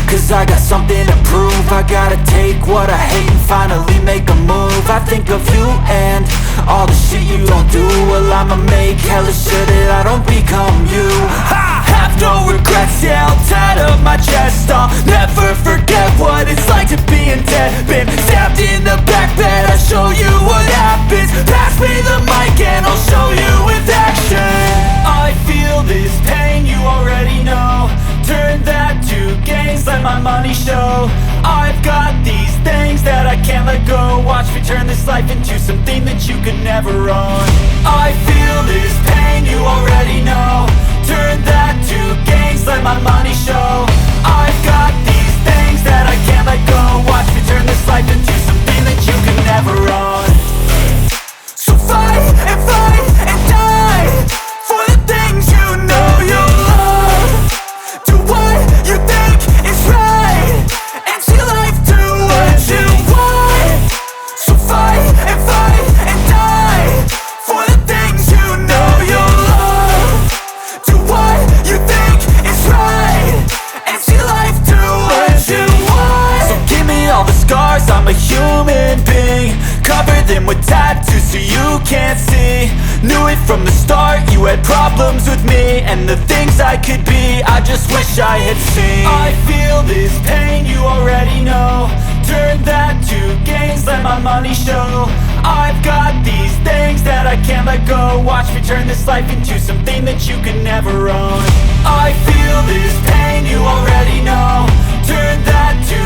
Cause I got something to prove. I gotta take what I hate and finally make a move. I think of you and all the shit you don't do. Well, I'ma make hella sure that I don't become you. I have no regrets, yeah, I'll tattle my chest. I'll never forget what it's like to be in debt. Been stabbed in the back bed, I'll show you what happens. Pass me the mic and I'll show you with action. I feel this pain, you already know. Turn that to gains, let my money show. I've got these things that I can't let go. Watch me turn this life into something that you could never own. I feel this pain, you already know. Turn that to gains, let my money show. I've got these things that I can't let go. Watch me turn this life into something that you could never own. So fight and die for the things you know you love. Do what you think is right and see life do what you want. So fight and die for the things you know you love. Do what you think is right and see life do what you want. So give me all the scars, I'm a human being. Cover them with tattoos so you can't see. Knew it from the start, you had problems with me and the things I could be, I just wish I had seen. I feel this pain, you already know. Turn that to gains, let my money show. I've got these things that I can't let go. Watch me turn this life into something that you can never own. I feel this pain, you already know. Turn that to